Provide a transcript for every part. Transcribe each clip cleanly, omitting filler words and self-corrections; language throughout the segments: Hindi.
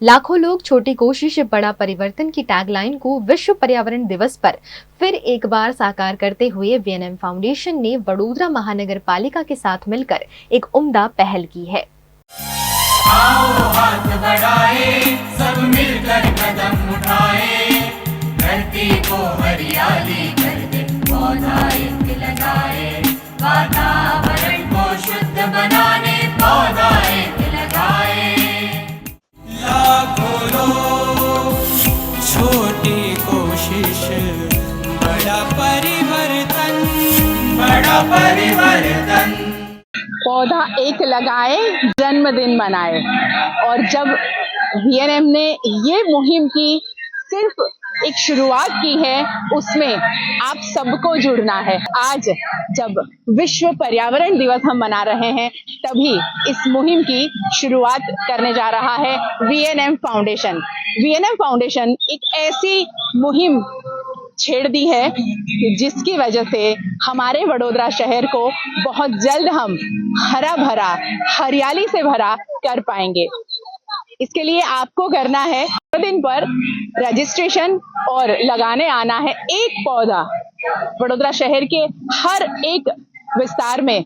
लाखों लोग छोटी कोशिश बड़ा परिवर्तन की टैगलाइन को विश्व पर्यावरण दिवस पर फिर एक बार साकार करते हुए वीएनएम फाउंडेशन ने वडोदरा महानगर पालिका के साथ मिलकर एक उम्दा पहल की है। आओ हाथ बढ़ाए, सब मिलकर कदम उठाए, धरती को हरियाली कर दे, पौधा एक लगाए, वातावरण को शुद्ध बनाने पौधा एक लगाए। लाखों लोग, छोटी कोशिश, बड़ा परिवर्तन, बड़ा परिवर्तन। पौधा एक लगाए, जन्मदिन मनाए। और जब वीएनएम ने ये मुहिम की सिर्फ एक शुरुआत की है, उसमें आप सबको जुड़ना है। आज जब विश्व पर्यावरण दिवस हम मना रहे हैं, तभी इस मुहिम की शुरुआत करने जा रहा है वीएनएम फाउंडेशन। वीएनएम फाउंडेशन एक ऐसी मुहिम छेड़ दी है जिसकी वजह से हमारे वडोदरा शहर को बहुत जल्द हम हरा भरा, हरियाली से भरा कर पाएंगे। इसके लिए आपको करना है दिन पर रजिस्ट्रेशन और लगाने आना है एक पौधा। वडोदरा शहर के हर एक विस्तार में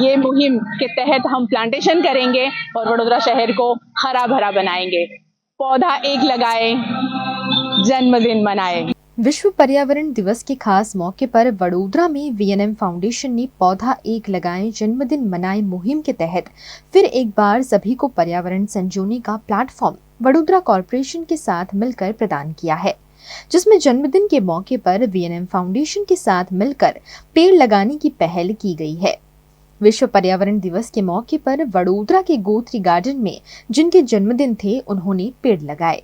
ये मुहिम के तहत हम प्लांटेशन करेंगे और वडोदरा शहर को हरा भरा बनाएंगे। पौधा एक लगाए, जन्मदिन मनाए। विश्व पर्यावरण दिवस के खास मौके पर वडोदरा में वीएनएम फाउंडेशन ने पौधा एक लगाएं जन्मदिन मनाएं मुहिम के तहत फिर एक बार सभी को पर्यावरण संजोने का प्लेटफॉर्म वडोदरा कॉरपोरेशन के साथ मिलकर प्रदान किया है, जिसमें जन्मदिन के मौके पर वीएनएम फाउंडेशन के साथ मिलकर पेड़ लगाने की पहल की गई है। विश्व पर्यावरण दिवस के मौके पर वडोदरा के गोत्री गार्डन में जिनके जन्मदिन थे, उन्होंने पेड़ लगाए।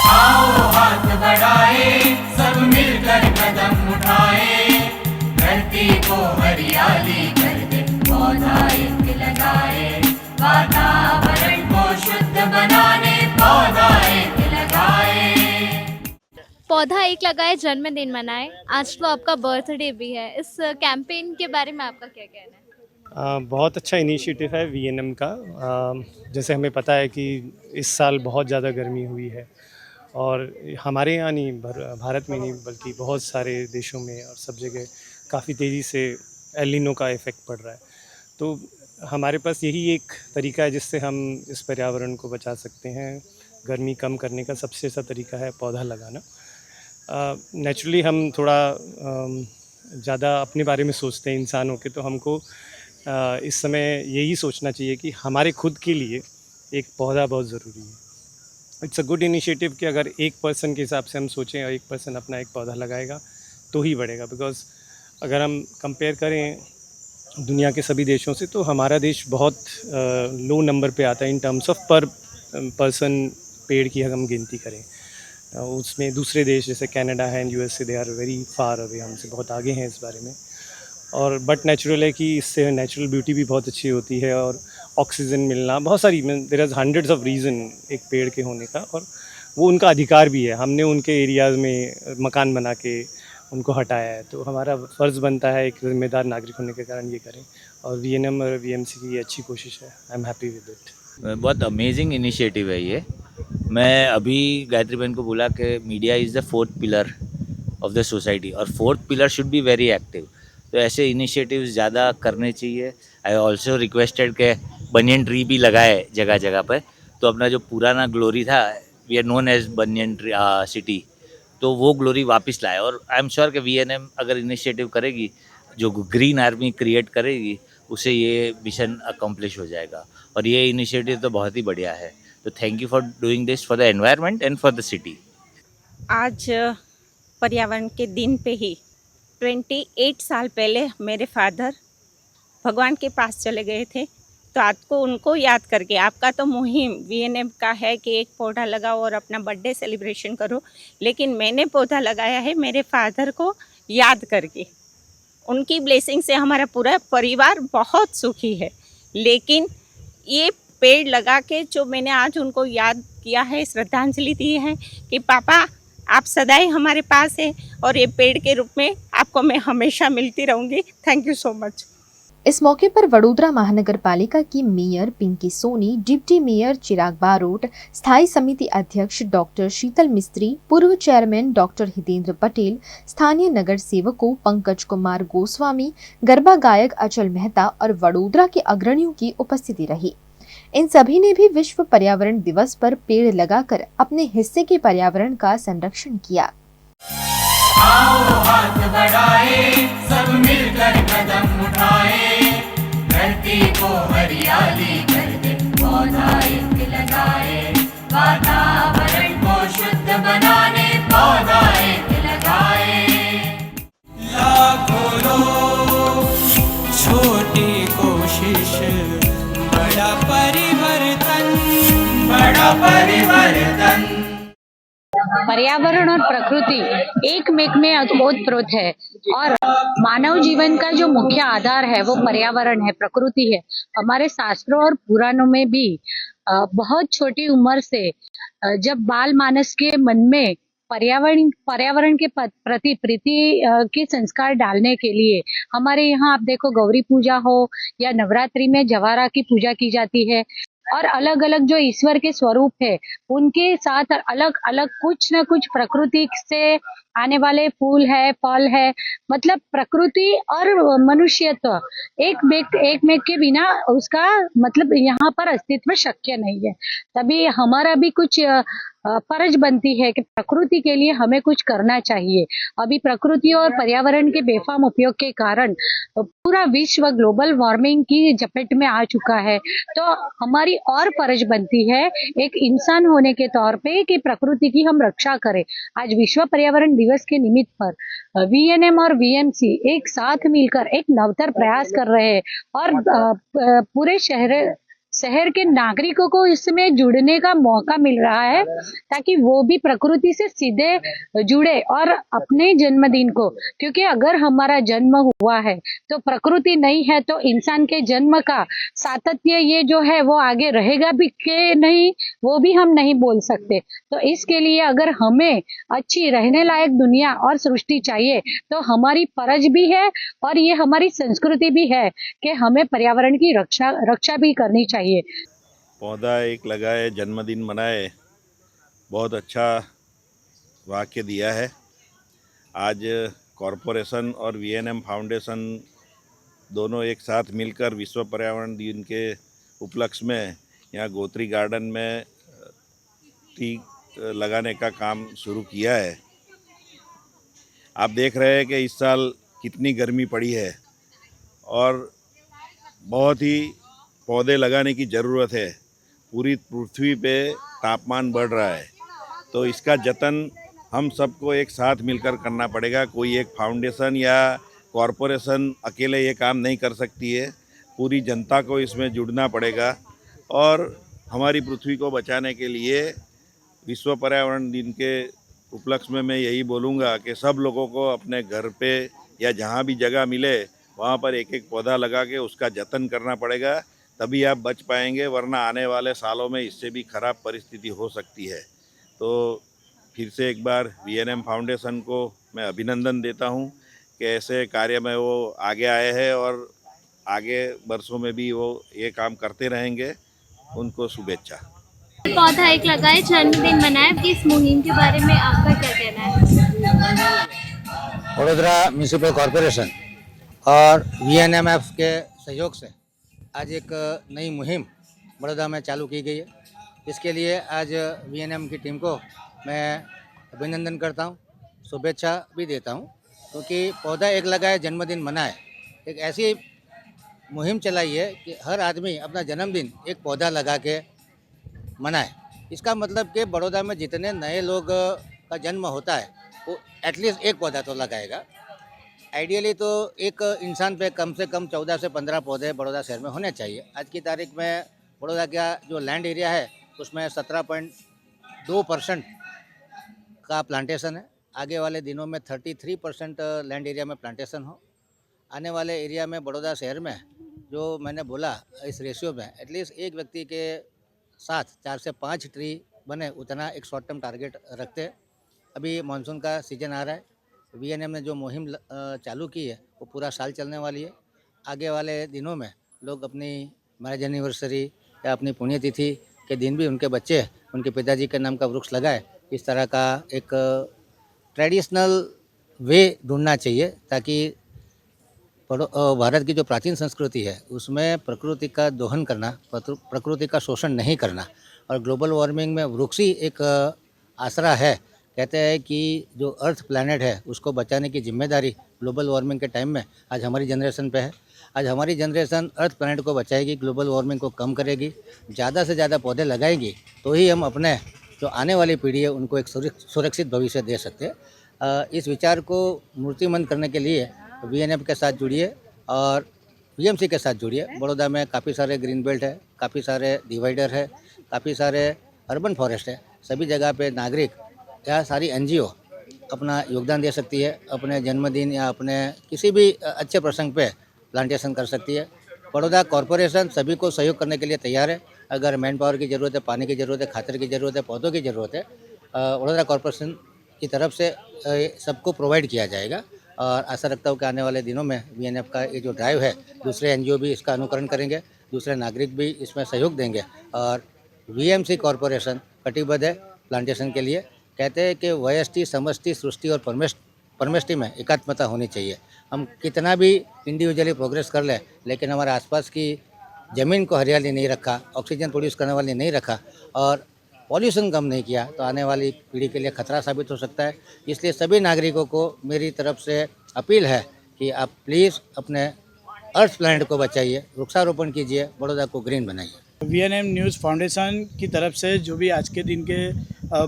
आओ हाथ बढ़ाए, सब मिलकर कदम उठाए, धरती को हरियाली कर दे, पौधा एक लगाए, वातावरण को शुद्ध बनाने पौधा एक लगाए। पौधा एक लगाए, जन्मदिन मनाए। आज तो आपका बर्थडे भी है, इस कैंपेन के बारे में आपका क्या कहना है? बहुत अच्छा इनिशिएटिव है वीएनएम का। जैसे हमें पता है कि इस साल बहुत ज़्यादा गर्मी हुई है और हमारे यहाँ नहीं, भारत में नहीं बल्कि बहुत सारे देशों में और सब जगह काफ़ी तेज़ी से एल नीनो का इफ़ेक्ट पड़ रहा है। तो हमारे पास यही एक तरीका है जिससे हम इस पर्यावरण को बचा सकते हैं। गर्मी कम करने का सबसे अच्छा तरीका है पौधा लगाना। नेचुरली हम थोड़ा ज़्यादा अपने बारे में सोचते हैं इंसान होकर, तो हमको इस समय यही सोचना चाहिए कि हमारे खुद के लिए एक पौधा बहुत ज़रूरी है। इट्स अ गुड इनिशिएटिव कि अगर एक पर्सन के हिसाब से हम सोचें और एक पर्सन अपना एक पौधा लगाएगा तो ही बढ़ेगा। बिकॉज़ अगर हम कंपेयर करें दुनिया के सभी देशों से, तो हमारा देश बहुत लो नंबर पे आता है इन टर्म्स ऑफ पर पर्सन पेड़ की हम गिनती करें। उसमें दूसरे देश जैसे कनाडा है and USA, they are very far away, हमसे बहुत आगे हैं इस बारे में। और बट नेचुरल है कि इससे नेचुरल ब्यूटी भी बहुत अच्छी होती है और ऑक्सीजन मिलना, बहुत सारी, there are hundreds of reason एक पेड़ के होने का, और वो उनका अधिकार भी है। हमने उनके एरियाज़ में मकान बना के उनको हटाया है, तो हमारा फ़र्ज़ बनता है एक जिम्मेदार नागरिक होने के कारण ये करें। और वीएनएम और वीएमसी की ये अच्छी कोशिश है। I am happy with it. बहुत अमेजिंग इनिशिएटिव है ये। मैं अभी गायत्री बहन को बोला कि media is the fourth pillar of the society और fourth pillar should be very active. तो ऐसे इनिशिएटिव्स ज़्यादा करने चाहिए। आई ऑल्सो रिक्वेस्टेड के बनियन ट्री भी लगाए जगह जगह पर, तो अपना जो पुराना ग्लोरी था, we are known as banyan tree city, तो वो ग्लोरी वापस लाए। और आई एम श्योर कि वीएनएम अगर इनिशिएटिव करेगी, जो ग्रीन आर्मी क्रिएट करेगी, उससे ये मिशन अकम्प्लिश हो जाएगा। और ये इनिशिएटिव तो बहुत ही बढ़िया है। तो thank you for doing this for the environment and for the city. आज पर्यावरण के दिन पे ही 28 साल पहले मेरे फादर भगवान के पास चले गए थे, तो आज को उनको याद करके आपका तो मुहिम वीएनएम का है कि एक पौधा लगाओ और अपना बर्थडे सेलिब्रेशन करो, लेकिन मैंने पौधा लगाया है मेरे फादर को याद करके। उनकी ब्लेसिंग से हमारा पूरा परिवार बहुत सुखी है। लेकिन ये पेड़ लगा के जो मैंने आज उनको याद किया है, श्रद्धांजलि दी है कि पापा आप सदाई हमारे पास है और ये पेड़ के रूप में आपको मैं हमेशा मिलती रहूँगी। Thank you so much. इस मौके पर वडोदरा महानगर पालिका की mayor Pinky Soni, deputy mayor Chirag Barot, स्थायी समिति अध्यक्ष डॉक्टर शीतल मिस्त्री, पूर्व चेयरमैन डॉक्टर हितेंद्र पटेल, स्थानीय नगर सेवकों पंकज कुमार गोस्वामी, गरबा गायक अचल मेहता और वडोदरा के अग्रणियों की उपस्थिति रही। इन सभी ने भी विश्व पर्यावरण दिवस पर पेड़ लगाकर अपने हिस्से के पर्यावरण का संरक्षण किया। आओ हाथ बढ़ाए, सब मिलकर कदम उठाए, धरती को हरियाली कर दे, पौधा एक लगाए, वातावरण को शुद्ध बनाने पौधा एक लगाए। लाखों लोग, छोटी कोशिश, बड़ा परिवर्तन, बड़ा परिवर्तन। पर्यावरण और प्रकृति एक मेक में ओतप्रोत है और मानव जीवन का जो मुख्य आधार है वो पर्यावरण है, प्रकृति है। हमारे शास्त्रों और पुराणों में भी बहुत छोटी उम्र से जब बाल मानस के मन में पर्यावरण के प्रति प्रीति के संस्कार डालने के लिए हमारे यहाँ आप देखो गौरी पूजा हो या नवरात्रि में जवारा की पूजा की जाती है और अलग अलग जो ईश्वर के स्वरूप है उनके साथ अलग अलग कुछ न कुछ प्रकृति से आने वाले फूल है, फल है, मतलब प्रकृति और मनुष्यत्व एक मेक के बिना उसका मतलब यहाँ पर अस्तित्व शक्य नहीं है। तभी हमारा भी कुछ फर्ज बनती है कि प्रकृति के लिए हमें कुछ करना चाहिए। अभी प्रकृति और पर्यावरण के बेफाम उपयोग के कारण पूरा विश्व ग्लोबल वार्मिंग की चपेट में आ चुका है, तो हमारी और फर्ज बनती है एक इंसान होने के तौर पे कि प्रकृति की हम रक्षा करें। आज विश्व पर्यावरण दिवस के निमित्त पर वीएनएम और वीएमसी एक साथ मिलकर एक नवतर प्रयास कर रहे हैं और पूरे शहर के नागरिकों को इसमें जुड़ने का मौका मिल रहा है ताकि वो भी प्रकृति से सीधे जुड़े और अपने जन्मदिन को, क्योंकि अगर हमारा जन्म हुआ है तो प्रकृति नहीं है तो इंसान के जन्म का सातत्य ये जो है वो आगे रहेगा भी कि नहीं वो भी हम नहीं बोल सकते। तो इसके लिए अगर हमें अच्छी रहने लायक दुनिया और सृष्टि चाहिए तो हमारी फर्ज भी है और ये हमारी संस्कृति भी है कि हमें पर्यावरण की रक्षा भी करनी चाहिए। पौधा एक लगाए जन्मदिन मनाए, बहुत अच्छा वाक्य दिया है। आज कॉरपोरेशन और वीएनएम फाउंडेशन दोनों एक साथ मिलकर विश्व पर्यावरण दिन के उपलक्ष्य में यहाँ गोत्री गार्डन में ट्री लगाने का काम शुरू किया है। आप देख रहे हैं कि इस साल कितनी गर्मी पड़ी है और बहुत ही पौधे लगाने की ज़रूरत है। पूरी पृथ्वी पे तापमान बढ़ रहा है, तो इसका जतन हम सबको एक साथ मिलकर करना पड़ेगा। कोई एक फाउंडेशन या कॉरपोरेशन अकेले ये काम नहीं कर सकती है, पूरी जनता को इसमें जुड़ना पड़ेगा। और हमारी पृथ्वी को बचाने के लिए विश्व पर्यावरण दिन के उपलक्ष्य में मैं यही बोलूँगा कि सब लोगों को अपने घर पे या जहाँ भी जगह मिले वहाँ पर एक एक पौधा लगा के उसका जतन करना पड़ेगा, तभी आप बच पाएंगे, वरना आने वाले सालों में इससे भी ख़राब परिस्थिति हो सकती है। तो फिर से एक बार वीएनएम फाउंडेशन को मैं अभिनंदन देता हूँ कि ऐसे कार्य में वो आगे आए हैं और आगे वर्षों में भी वो ये काम करते रहेंगे। उनको शुभेच्छा। पौधा एक लगाए जन्मदिन मनाए, इस मुहिम के बारे में आपका क्या कहना है? वडोदरा म्यूनिसिपल कॉरपोरेशन और वीएनएमएफ के सहयोग से आज एक नई मुहिम बड़ौदा में चालू की गई है। इसके लिए आज वीएनएम की टीम को मैं अभिनंदन करता हूं, शुभेच्छा भी देता हूं, क्योंकि पौधा एक लगाए जन्मदिन मनाए एक ऐसी मुहिम चलाई है कि हर आदमी अपना जन्मदिन एक पौधा लगा के मनाए। इसका मतलब कि बड़ौदा में जितने नए लोग का जन्म होता है वो एटलीस्ट एक पौधा तो लगाएगा। आइडियली तो एक इंसान पे कम से कम 14 से 15 पौधे बड़ौदा शहर में होने चाहिए। आज की तारीख में बड़ौदा का जो लैंड एरिया है उसमें 17.2% का प्लांटेशन है। आगे वाले दिनों में 33% लैंड एरिया में प्लांटेशन हो। आने वाले एरिया में बड़ौदा शहर में जो मैंने बोला इस रेशियो में एटलीस्ट एक व्यक्ति के साथ 4 से 5 ट्री बने, उतना एक शॉर्ट टर्म टारगेट रखते हैं। अभी मानसून का सीजन आ रहा है, वीएनएम ने जो मुहिम चालू की है वो पूरा साल चलने वाली है। आगे वाले दिनों में लोग अपनी मैरिज एनिवर्सरी या अपनी पुण्यतिथि के दिन भी उनके बच्चे उनके पिताजी के नाम का वृक्ष लगाए। इस तरह का एक ट्रेडिशनल वे ढूंढना चाहिए ताकि भारत की जो प्राचीन संस्कृति है उसमें प्रकृति का दोहन करना, प्रकृति का शोषण नहीं करना और ग्लोबल वार्मिंग में वृक्ष ही एक आसरा है। कहते हैं कि जो अर्थ प्लैनेट है उसको बचाने की जिम्मेदारी ग्लोबल वार्मिंग के टाइम में आज हमारी जनरेशन पे है। आज हमारी जनरेशन अर्थ प्लैनेट को बचाएगी, ग्लोबल वार्मिंग को कम करेगी, ज़्यादा से ज़्यादा पौधे लगाएगी, तो ही हम अपने जो आने वाली पीढ़ी है उनको एक सुरक्षित भविष्य दे सकते हैं। इस विचार को मूर्तिमंत करने के लिए VNF के साथ जुड़िए और VMC के साथ जुड़िए। बड़ौदा में काफ़ी सारे ग्रीन बेल्ट है, काफ़ी सारे डिवाइडर है, काफ़ी सारे अर्बन फॉरेस्ट है। सभी जगह पे नागरिक या सारी NGO अपना योगदान दे सकती है। अपने जन्मदिन या अपने किसी भी अच्छे प्रसंग पे प्लांटेशन कर सकती है। बड़ौदा कॉरपोरेशन सभी को सहयोग करने के लिए तैयार है। अगर मैन पावर की ज़रूरत है, पानी की ज़रूरत है, खातर की ज़रूरत है, पौधों की ज़रूरत है, बड़ौदा कॉरपोरेशन की तरफ से सबको प्रोवाइड किया जाएगा। और आशा रखता हूँ कि आने वाले दिनों में VNF का ये जो ड्राइव है दूसरे NGO भी इसका अनुकरण करेंगे, दूसरे नागरिक भी इसमें सहयोग देंगे और VMC कॉरपोरेशन कटिबद्ध है प्लांटेशन के लिए। कहते हैं कि व्यष्टि, समष्टि, सृष्टि और परमेष्टि में एकात्मता होनी चाहिए। हम कितना भी इंडिविजुअली प्रोग्रेस कर लें लेकिन हमारे आसपास की ज़मीन को हरियाली नहीं रखा, ऑक्सीजन प्रोड्यूस करने वाली नहीं रखा और पॉल्यूशन कम नहीं किया तो आने वाली पीढ़ी के लिए खतरा साबित हो सकता है। इसलिए सभी नागरिकों को मेरी तरफ से अपील है कि आप प्लीज़ अपने अर्थ प्लैनेट को बचाइए, वृक्षारोपण कीजिए, बड़ौदा को ग्रीन बनाइए। VNM न्यूज़ फाउंडेशन की तरफ से जो भी आज के दिन के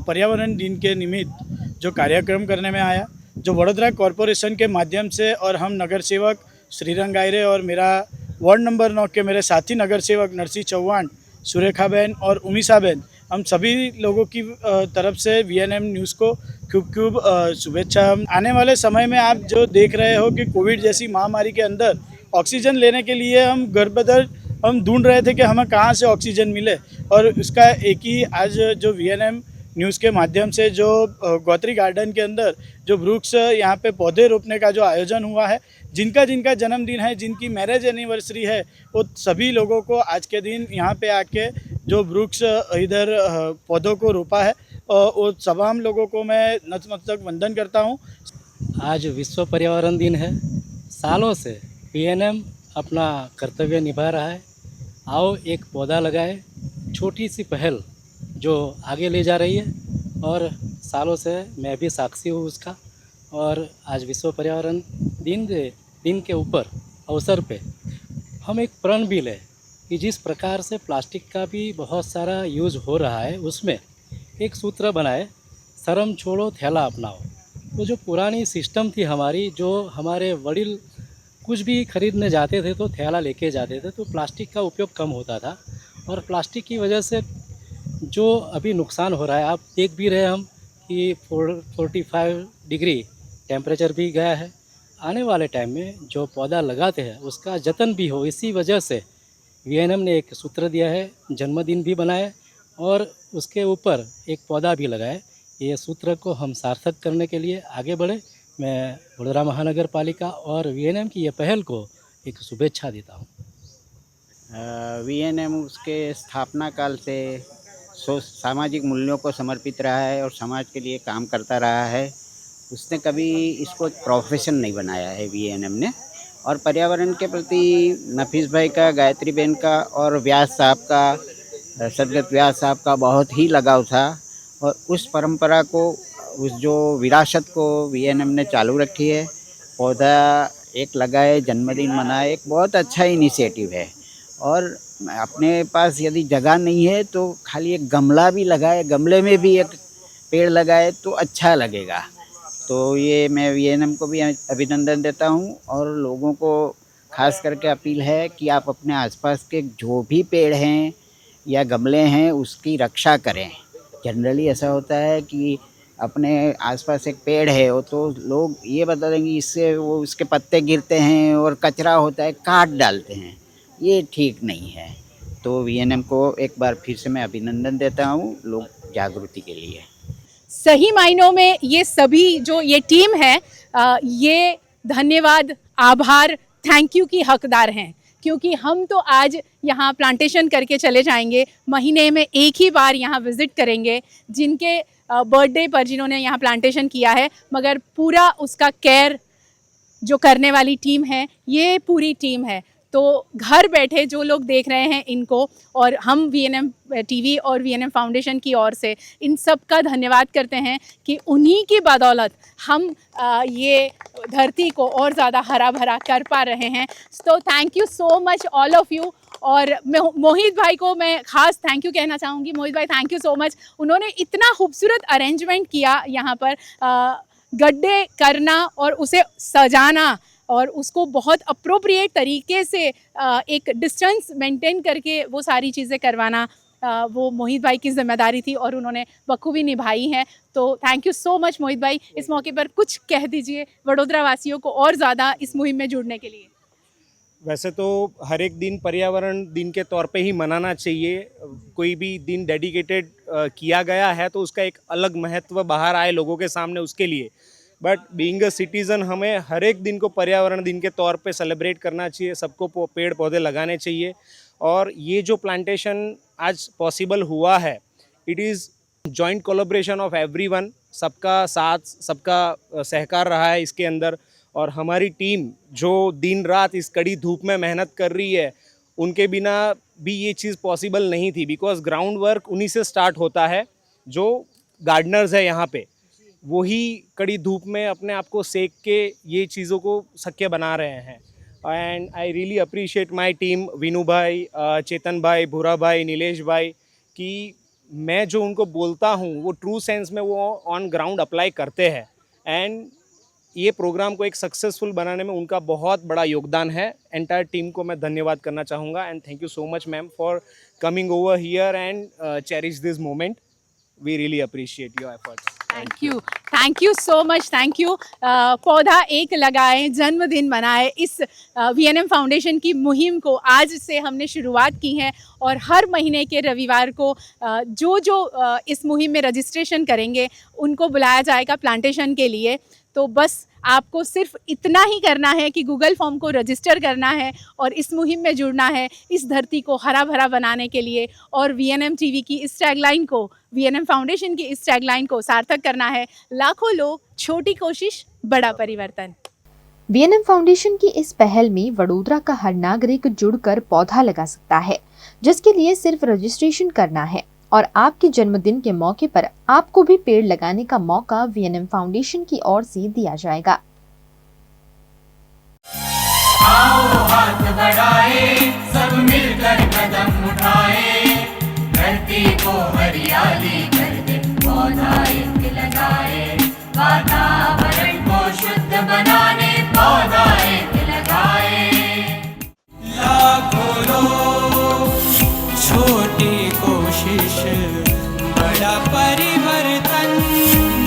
पर्यावरण दिन के निमित्त जो कार्यक्रम करने में आया, जो वडोदरा कॉरपोरेशन के माध्यम से और हम नगर सेवक श्रीरंग गायरे और मेरा वार्ड नंबर 9 के मेरे साथी नगर सेवक नरसिंह चौहान, सुरेखा बहन और उमीसा बहन, हम सभी लोगों की तरफ से VNM न्यूज़ को खूब शुभेच्छा। आने वाले समय में आप जो देख रहे हो कि कोविड जैसी महामारी के अंदर ऑक्सीजन लेने के लिए हम घर बदर हम ढूंढ रहे थे कि हमें कहाँ से ऑक्सीजन मिले और उसका एक ही आज जो VNM न्यूज़ के माध्यम से जो गौत्री गार्डन के अंदर जो वृक्ष यहाँ पे पौधे रोपने का जो आयोजन हुआ है, जिनका जन्मदिन है, जिनकी मैरिज एनिवर्सरी है, वो सभी लोगों को आज के दिन यहाँ पे आके जो वृक्ष इधर पौधों को रोपा है वो तमाम लोगों को मैं नतमस्तक वंदन करता हूँ। आज विश्व पर्यावरण दिन है। सालों से VNM अपना कर्तव्य निभा रहा है। आओ एक पौधा लगाए, छोटी सी पहल जो आगे ले जा रही है और सालों से मैं भी साक्षी हूँ उसका। और आज विश्व पर्यावरण दिन के ऊपर अवसर पे हम एक प्रण भी लें कि जिस प्रकार से प्लास्टिक का भी बहुत सारा यूज़ हो रहा है उसमें एक सूत्र बनाए, शर्म छोड़ो थैला अपनाओ। तो जो पुरानी सिस्टम थी हमारी, जो हमारे वडील कुछ भी खरीदने जाते थे तो थैला लेके जाते थे, तो प्लास्टिक का उपयोग कम होता था। और प्लास्टिक की वजह से जो अभी नुकसान हो रहा है, आप देख भी रहे हम कि 45 डिग्री टेम्परेचर भी गया है। आने वाले टाइम में जो पौधा लगाते हैं उसका जतन भी हो, इसी वजह से VNM ने एक सूत्र दिया है, जन्मदिन भी बनाए और उसके ऊपर एक पौधा भी लगाए। ये सूत्र को हम सार्थक करने के लिए आगे बढ़े। मैं वडोदरा महानगर पालिका और VNM की ये पहल को एक शुभेच्छा देता हूँ। VNM उसके स्थापना काल से सामाजिक मूल्यों को समर्पित रहा है और समाज के लिए काम करता रहा है। उसने कभी इसको एक प्रोफेशन नहीं बनाया है VNM ने। और पर्यावरण के प्रति नफीस भाई का, गायत्री बहन का और व्यास साहब का, सदगत व्यास साहब का बहुत ही लगाव था और उस परंपरा को, उस जो विरासत को VNM ने चालू रखी है। पौधा एक लगाए जन्मदिन मनाए एक बहुत अच्छा इनिशिएटिव है। और अपने पास यदि जगह नहीं है तो खाली एक गमला भी लगाए, गमले में भी एक पेड़ लगाए तो अच्छा लगेगा। तो ये मैं VNM को भी अभिनंदन देता हूँ और लोगों को खास करके अपील है कि आप अपने आसपास के जो भी पेड़ हैं या गमले हैं उसकी रक्षा करें। जनरली ऐसा होता है कि अपने आसपास एक पेड़ है वो तो लोग ये बता देंगे इससे वो उसके पत्ते गिरते हैं और कचरा होता है, काट डालते हैं। ये ठीक नहीं है। तो VNM को एक बार फिर से मैं अभिनंदन देता हूँ लोग जागृति के लिए। सही मायनों में ये सभी जो ये टीम है ये धन्यवाद, आभार थैंक यू की हकदार हैं, क्योंकि हम तो आज यहाँ प्लांटेशन करके चले जाएंगे, महीने में एक ही बार यहाँ विज़िट करेंगे जिनके बर्थडे पर जिन्होंने यहाँ प्लांटेशन किया है, मगर पूरा उसका केयर जो करने वाली टीम है, ये पूरी टीम है। तो घर बैठे जो लोग देख रहे हैं इनको, और हम वीएनएम टीवी और वीएनएम फाउंडेशन की ओर से इन सब का धन्यवाद करते हैं कि उन्हीं की बदौलत हम ये धरती को और ज़्यादा हरा भरा कर पा रहे हैं। तो thank you so much all of you. और मैं मोहित भाई को मैं ख़ास थैंक यू कहना चाहूँगी। मोहित भाई थैंक यू सो मच, उन्होंने इतना खूबसूरत अरेंजमेंट किया यहाँ पर, गड्ढे करना और उसे सजाना और उसको बहुत अप्रोप्रिएट तरीके से एक डिस्टेंस मेंटेन करके वो सारी चीज़ें करवाना, वो मोहित भाई की जिम्मेदारी थी और उन्होंने बखूबी निभाई है। तो थैंक यू सो मच मोहित भाई। इस मौके पर कुछ कह दीजिए वडोदरा वासियों को और ज़्यादा इस मुहिम में जुड़ने के लिए। वैसे तो हर एक दिन पर्यावरण दिन के तौर पे ही मनाना चाहिए। कोई भी दिन डेडिकेटेड किया गया है तो उसका एक अलग महत्व बाहर आए लोगों के सामने, उसके लिए। बट बीइंग अ सिटीज़न हमें हर एक दिन को पर्यावरण दिन के तौर पे सेलिब्रेट करना चाहिए, सबको पेड़ पौधे लगाने चाहिए। और ये जो प्लांटेशन आज पॉसिबल हुआ है, it is joint collaboration of everyone, सबका साथ सबका सहकार रहा है इसके अंदर। और हमारी टीम जो दिन रात इस कड़ी धूप में मेहनत कर रही है, उनके बिना भी ये चीज़ पॉसिबल नहीं थी, बिकॉज ग्राउंड वर्क उन्हीं से स्टार्ट होता है। जो गार्डनर्स है यहाँ पे, वही कड़ी धूप में अपने आप को सेक के ये चीज़ों को शक्य बना रहे हैं। And I really appreciate my team, Vinu भाई, चेतन भाई, भूरा भाई, नीलेश भाई, कि मैं जो उनको बोलता हूँ वो ट्रू सेंस में वो ऑन ग्राउंड अप्लाई करते हैं। एंड ये प्रोग्राम को एक सक्सेसफुल बनाने में उनका बहुत बड़ा योगदान है। एंटायर टीम को मैं धन्यवाद करना चाहूँगा। And thank you so much ma'am for coming over here and cherish this moment. We really appreciate your efforts. Thank you so much, thank you. पौधा एक लगाएं, जन्मदिन मनाएं, इस वीएनएम फाउंडेशन की मुहिम को आज से हमने शुरुआत की है। और हर महीने के रविवार को जो इस मुहिम में रजिस्ट्रेशन करेंगे उनको बुलाया जाएगा प्लांटेशन के लिए। तो बस आपको सिर्फ इतना ही करना है कि गूगल फॉर्म को रजिस्टर करना है और इस मुहिम में जुड़ना है, इस धरती को हरा भरा बनाने के लिए। और वीएनएम टीवी की इस टैगलाइन को, वीएनएम फाउंडेशन की इस टैगलाइन को सार्थक करना है। लाखों लोग, छोटी कोशिश, बड़ा परिवर्तन। वीएनएम फाउंडेशन की इस पहल में वडोदरा का हर नागरिक जुड़कर पौधा लगा सकता है, जिसके लिए सिर्फ रजिस्ट्रेशन करना है। और आपके जन्मदिन के मौके पर आपको भी पेड़ लगाने का मौका वीएनएम फाउंडेशन की ओर से दिया जाएगा। आओ हाथ बढ़ाए, सब मिलकर कदम उठाए, धरती को हरियाली कर दे, पौधा एक लगाए, वातावरण को शुद्ध बनाने पौधा एक लगाए। लाखों लोग, छोटी कोशिश, बड़ा परिवर्तन,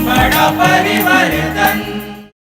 बड़ा परिवर्तन।